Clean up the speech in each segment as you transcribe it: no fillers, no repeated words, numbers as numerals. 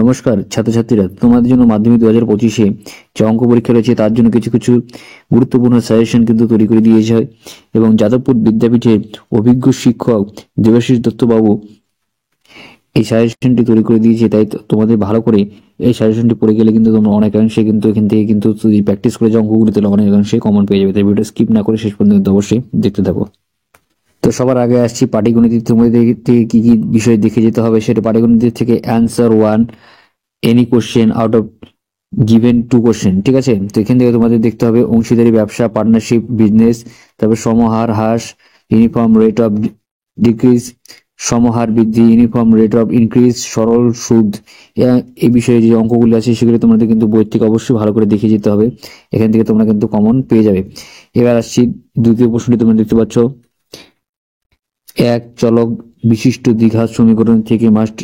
নমস্কার ছাত্রছাত্রীরা, তোমাদের জন্য মাধ্যমিক 2025-এ যে অঙ্ক পরীক্ষা রয়েছে তার জন্য কিছু কিছু গুরুত্বপূর্ণ সাজেশন কিন্তু তৈরি করে দিয়েছে হয় এবং যাদবপুর বিদ্যাপীঠের অভিজ্ঞ শিক্ষক দেবাশিস দত্তবাবু এই সাজেশনটি তৈরি করে দিয়েছে। তাই তোমাদের ভালো করে এই সাজেশনটি পড়ে গেলে কিন্তু তোমরা অনেকাংশে কিন্তু এখান থেকে কিন্তু যদি প্র্যাকটিস করে যে অঙ্কগুলি তাহলে অনেকাংশে কমন পেয়ে যাবে। তাই ভিডিও স্কিপ না করে শেষ পর্যন্ত অবশ্যই দেখতে থাকো। তো সবার আগে আসছি পাটিগণিত। তোমাদের থেকে কি কি বিষয় দেখে যেতে হবে সেটা পাটিগণিত থেকে answer 1 any question out of given 2 question, ঠিক আছে। তো এখান থেকে তোমাদের দেখতে হবে অংশীদারি ব্যবসা, পার্টনারশিপ বিজনেস, তারপর সমহার হ্রাস, ইউনিফর্ম রেট অফ ডিক্রিজ, সমহার বৃদ্ধি, ইউনিফর্ম রেট অফ ইনক্রিজ, সরল সুদ। এই বিষয়ে যে অঙ্কগুলি আছে সেগুলো তোমাদের কিন্তু বই থেকে অবশ্যই ভালো করে দেখে যেতে হবে। এখান থেকে তোমরা কিন্তু কমন পেয়ে যাবে। এবার আসছি দ্বিতীয় প্রশ্নটি। তোমরা দেখতে পাচ্ছ এক চলক বিশিষ্ট দ্বিঘাত সমীকরণ থেকে মাস্ট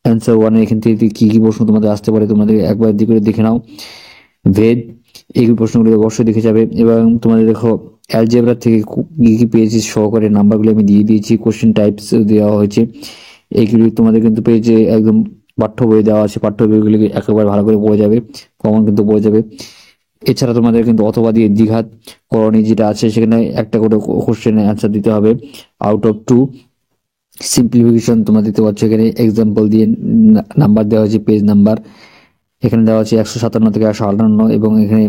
অ্যান্সার 1 এখান থেকে কি কি প্রশ্ন তোমাদের আসতে পারে তোমাদের একবার করে দেখে নাও। ভেদ, এই প্রশ্নগুলো অবশ্যই দেখে যাবে। এবং তোমাদের দেখো অ্যালজেব্রা থেকে কি কি পেয়েছি সহকারে নাম্বারগুলো আমি দিয়ে দিয়েছি, কোশ্চেন টাইপস দেওয়া হয়েছে, এইগুলি তোমাদের কিন্তু পেয়েছে একদম পাঠ্য বই দেওয়া আছে। পাঠ্য বইগুলি একেবারে ভালো করে পড়ে যাবে, কমন কিন্তু পড়ে যাবে। এছাড়া তোমাদের কিন্তু অথবা দিয়ে দ্বিঘাত করণী যেটা আছে সেখানে একটা করে কোশ্চেনের অ্যান্সার দিতে হবে আউট অফ 2। সিম্পলিফিকেশন তোমরা দিতে পারছো, এখানে এক্সাম্পল দিয়ে নাম্বার দেওয়া হয়েছে, পেজ নাম্বার এখানে দেওয়া আছে 157 থেকে 158 এবং এখানে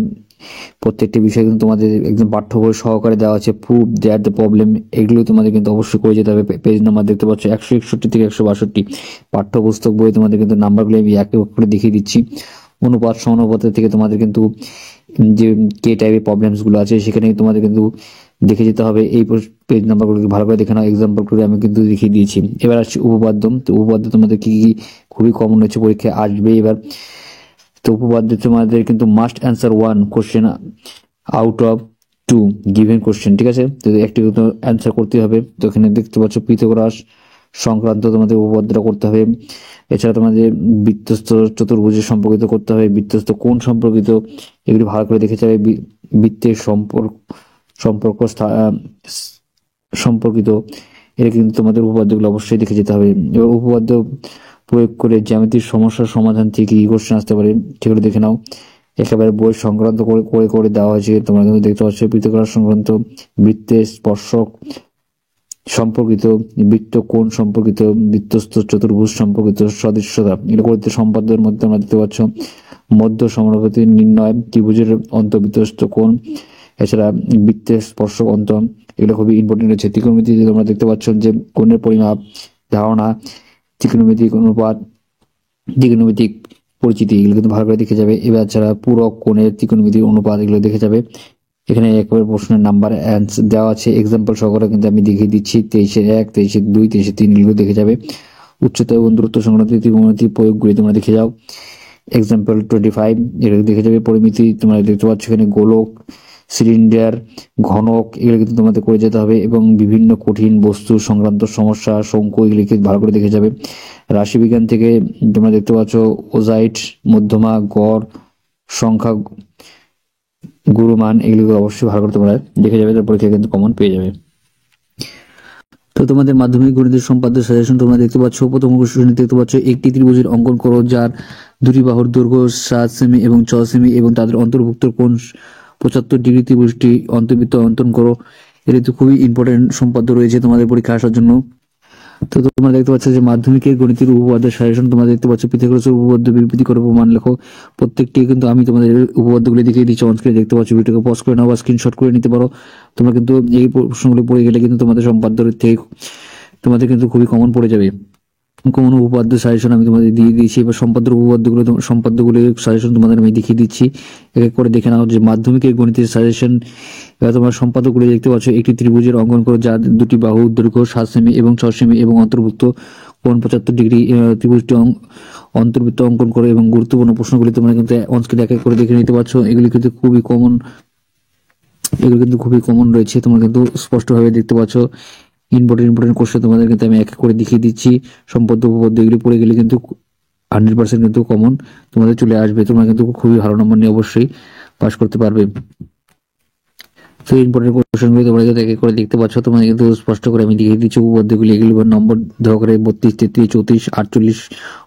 প্রত্যেকটি বিষয় কিন্তু তোমাদের একদম পাঠ্য বই সহকারে দেওয়া আছে। প্রুফ দেয়ার দ্য প্রবলেম, এগুলো তোমাদের কিন্তু অবশ্যই করে যেতে হবে। পেজ নাম্বার দেখতে পাচ্ছ 161 থেকে 162 পাঠ্যপুস্তক বই তোমাদের কিন্তু নাম্বারগুলো আমি এক এক করে দেখিয়ে দিচ্ছি। অনুপাত সমানুপাতের থেকে তোমাদের কিন্তু যে কে টাইপের প্রবলেমসগুলো আছে সেখানে তোমাদের কিন্তু দেখে যেতে হবে। এই পেজ নাম্বারগুলোকে ভালো করে দেখে নাও, এক্সাম্পল করে আমি কিন্তু দেখিয়ে দিয়েছি। এবার আসছি উপপাদ্য। তো উপপাদ্য তোমাদের কি কি খুবই কমন হচ্ছে, পরীক্ষায় আসবে এবার। তো উপপাদ্য তোমাদের কিন্তু must answer 1 question out of 2 given question, ঠিক আছে। তো একটি অ্যান্সার করতে হবে। তো এখানে দেখতে পাচ্ছ পিথাগোরাস সংক্রান্ত তোমাদের উপপাদ্যটা করতে হবে। এছাড়া তোমাদের বৃত্তস্থ চতুর্ভুজের সম্পর্কিত করতে হবে, বৃত্তস্থ কোণ সম্পর্কিত এগুলি ভালো করে দেখে যাবে। বৃত্তের সম্পর্ক সম্পর্কিত এটা কিন্তু তোমাদের উপপাদ্যগুলো অবশ্যই দেখে যেতে হবে। এবার উপপাদ্য প্রয়োগ করে জ্যামিতির সমস্যার সমাধান থেকে কি কোশ্চেন আসতে পারে সেগুলো দেখে নাও। একেবারে বই সংক্রান্ত করে করে করে দেওয়া হয়েছে, তোমরা কিন্তু দেখতে পাচ্ছ পিথাগোরাস সংক্রান্ত, বৃত্তের স্পর্শক সম্পর্কিত, বৃত্ত কোণ সম্পর্কিত, বৃত্তস্থ চতুর্ভুজ সম্পর্কিত সদৃশ্যতা, এগুলো করতে সম্পাদ্যের মধ্যে আমরা দেখতে পাচ্ছ মধ্য সমানুপাতি নির্ণয়, ত্রিভুজের অন্তর্বৃত্তস্থ কোণ, এছাড়া বৃত্তের স্পর্শক অন্তর, এগুলো খুবই ইম্পর্টেন্ট হচ্ছে। ত্রিকোণমিতিতে তোমরা দেখতে পাচ্ছ যে কোণের পরিমাপ, ধারণা, ত্রিকোণমিতিক অনুপাত, ত্রিকোণমিতিক পরিচিতি, এগুলো কিন্তু ভালো করে দেখে যাবে। এবার ছাড়া পূরক কোণের ত্রিকোণমিতিক অনুপাত এগুলো দেখে যাবে। এখানে একবার প্রশ্নের নাম্বার অ্যান্সার দেওয়া আছে, এক্সাম্পল সহকারে কিন্তু আমি দেখিয়ে দিচ্ছি। 23-1, 23-2, 23-3 এগুলো দেখে যাবে। উচ্চতা এবং দূরত্ব সংক্রান্ত ত্রিকোণমিতিক প্রয়োগগুলি তোমরা দেখে যাও, এক্সাম্পল 25 এগুলো দেখে যাবে। পরিমিতি তোমরা দেখতে পাচ্ছ এখানে গোলক, সিলিন্ডার, ঘনক এগুলো কিন্তু তোমাদের করে যেতে হবে এবং বিভিন্ন কঠিন বস্তু সংক্রান্ত সমস্যা, শঙ্কু এগুলিকে ভালো করে দেখে যাবে। রাশিবিজ্ঞান থেকে তোমরা দেখতে পাচ্ছ ওজাইট, মধ্যমা, গড়, সংখ্যা, গুরুমান এগুলিকে অবশ্যই ভালো করে তোমরা দেখে যাবে, তার পরীক্ষায় কিন্তু কমন পেয়ে যাবে। তো তোমাদের মাধ্যমিক গণিতের সম্পাদ্য সাজেশন তোমরা দেখতে পাচ্ছ। প্রথম কোশ্চেনে দেখতে পাচ্ছ একটি ত্রিভুজের অঙ্কন করো যার দুটি বাহুর দৈর্ঘ্য 7 সেমি এবং 6 সেমি এবং তাদের অন্তর্ভুক্ত কোণ 75 ডিগ্রি। ত্রিভুজটি অন্তর্বৃত্ত অঙ্কন করো। এটা তো খুবই ইম্পর্টেন্ট সম্পাদ্য রয়েছে তোমাদের পরীক্ষা আসার জন্য। তো তোমরা দেখতে পাচ্ছ যে মাধ্যমিকের গণিতের উপপাদ্য সাজেশন তোমরা দেখতে পাচ্ছ পিথাগোরাসের উপপাদ্য বিবৃতি করে প্রমাণ লেখো। প্রত্যেকটি কিন্তু আমি তোমাদের উপপাদ্যগুলি দেখিয়ে দিচ্ছি, অন স্ক্রিনে দেখতে পাচ্ছ। ভিডিওকে পজ করে নাও বা স্ক্রিনশট করে নিতে পারো। তোমরা কিন্তু এই প্রশ্নগুলো পড়ে গেলে কিন্তু তোমাদের সম্পাদ্য থেকে তোমাদের কিন্তু খুবই কমন পড়ে যাবে। কোন উপপাদ্য সাজেশন আমি তোমাদের দিয়ে দিয়েছি। এবার সম্পাদ্যগুলির সাজেশন তোমাদের আমি দেখিয়ে দিচ্ছি, এক এক করে দেখে নাও। যে মাধ্যমিকের গণিতের সাজেশন, এবার তোমার সম্পাদকগুলি দেখতে পাচ্ছ। একটি ত্রিভুজের অঙ্কন করো যার দুটি বাহু দৈর্ঘ্য 7 সেমি এবং 6 সেমি এবং অন্তর্ভুক্ত কোণ 75 ডিগ্রি। ত্রিভুজটি অন্তর্বৃত্ত অঙ্কন করো এবং গুরুত্বপূর্ণ প্রশ্নগুলি তোমরা কিন্তু অনস্ক্রিনে এক এক করে দেখে নিতে পারছো। এগুলি কিন্তু খুবই কমন রয়েছে, তোমরা কিন্তু স্পষ্টভাবে দেখতে পাচ্ছ। ইম্পর্টেন্ট কোশ্চেন তোমাদের কিন্তু আমি এক এক করে দেখিয়ে দিচ্ছি। সম্পাদ্য উপপাদ্য এগুলি পড়ে গেলে কিন্তু 100% কিন্তু কমন তোমাদের চলে আসবে। তোমরা কিন্তু খুবই ভালো নম্বর নিয়ে অবশ্যই পাস করতে পারবে। তো ইম্পর্টেন্ট কোশ্চেনগুলি তোমরা কিন্তু এক এক করে দেখতে পাচ্ছ, তোমরা কিন্তু স্পষ্ট করে আমি লিখে দিচ্ছি উপপাদ্যগুলি, এগুলি নম্বর দেওয়া করে 32, 33, 34, 48,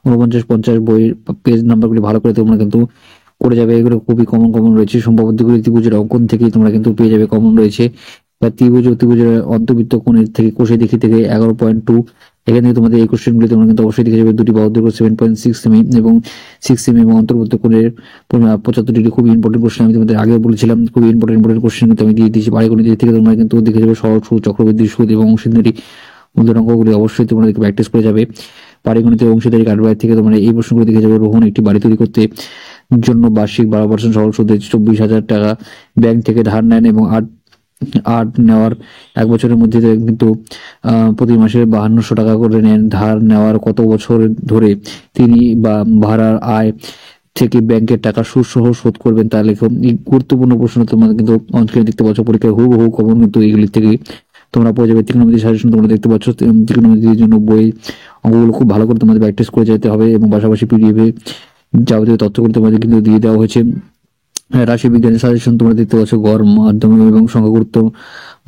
49, 50 বইয়ের পেজ নাম্বারগুলি ভালো করে তোমরা কিন্তু করে যাবে। এগুলো খুবই কমন কমন রয়েছে। সম্ভাব্যগুলি ত্রিভুজের অঙ্কন থেকেই তোমরা কিন্তু পেয়ে যাবে, কমন রয়েছে। বা ত্রিভুজের অন্তর্বৃত্ত কোণের থেকে কোষে দেখি থেকে 11.2, এখান থেকে তোমাদের এই কোশ্চেনগুলি তোমরা কিন্তু অবশ্যই দেখে যাবে। দুটি বাহুর দৈর্ঘ্য 7.6 সেমি এবং 6 সেমি এবং অন্তর্বৃত্ত কোণের 75 ডিগ্রি, খুবই ইম্পর্টেন্ট কোশ্চেন। আমি তোমাদের আগে বলেছিলাম খুবই ইম্পর্টেন্ট কোশ্চেন কিন্তু আমি দিয়ে দিয়েছি। পাটিগণিত থেকে তোমরা কিন্তু দেখে যাবে সরল সুদ, চক্রবৃদ্ধি সুদ এবং অংশীদারি মূলধন অঙ্কগুলি অবশ্যই তোমরা প্র্যাকটিস করে যাবে। পাটিগণিতের অংশীদারি কাঠবাড়ি থেকে তোমরা এই প্রশ্নগুলো দেখে যাবে। রোহন একটি বাড়ি তৈরি করতে জন্য বার্ষিক 12% সরল সুদে 24,000 টাকা ব্যাংক থেকে ধার নেন এবং আট নেওয়ার 1 বছরের মধ্যে কিন্তু প্রতি মাসে 5200 টাকা করে নেন। ধার নেওয়ার কত বছর ধরে তিনি বা ভাড়ার আয় থেকে ব্যাংকের টাকা সুদ সহ শোধ করবেন তা লেখো। এই গুরুত্বপূর্ণ প্রশ্ন তোমরা কিন্তু অঙ্কে দেখতে পাচ্ছ, পরীক্ষায় হুবহু কমন কিন্তু এইগুলি থেকে তোমরা পেয়ে যাবে। ত্রিকোণমিতি সাজেশন তোমরা দেখতে পাচ্ছ, ত্রিকোণমিতির জন্য বই অঙ্কগুলো খুব ভালো করে তোমাদের প্র্যাকটিস করে যেতে হবে এবং পাশাপাশি পিডিএফ এ যাবতীয় তথ্যগুলো তোমাদের কিন্তু দিয়ে দেওয়া হয়েছে। রাশি বিজ্ঞানের সাজেশন তোমরা দেখতে পাচ্ছ, গড়, মাধ্যমিক এবং সংখ্যা গুরুত্ব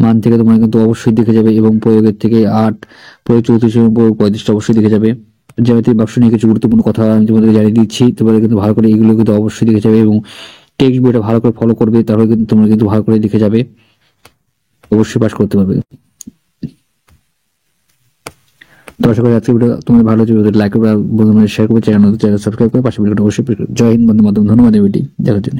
মান থেকে তোমরা কিন্তু অবশ্যই দেখে যাবে এবং প্রয়োগের থেকে 8, প্রয়োগ 34 এবং প্রয়োগ 35 অবশ্যই দেখে যাবে। জ্যামিতিক বাক্স নিয়ে কিছু গুরুত্বপূর্ণ কথা আমি তোমাদের জানিয়ে দিচ্ছি, তোমরা কিন্তু ভালো করে এগুলো কিন্তু অবশ্যই দেখে যাবে এবং টেক্সট বইটা ভালো করে ফলো করবে, তাহলে কিন্তু তোমরা কিন্তু ভালো করে দেখে যাবে, অবশ্যই পাস করতে পারবে। তো আশা করি আজকে ভিডিও তোমার ভালো লাগবে, লাইক করবে, বন্ধুদের শেয়ার করবে, চ্যানেল সাবস্ক্রাইব করে পাশে ভিডিওটা অবশ্যই। জয় হিন্দ, বন্দে মাতরম। ধন্যবাদ এই ভিডিও দেখার জন্য।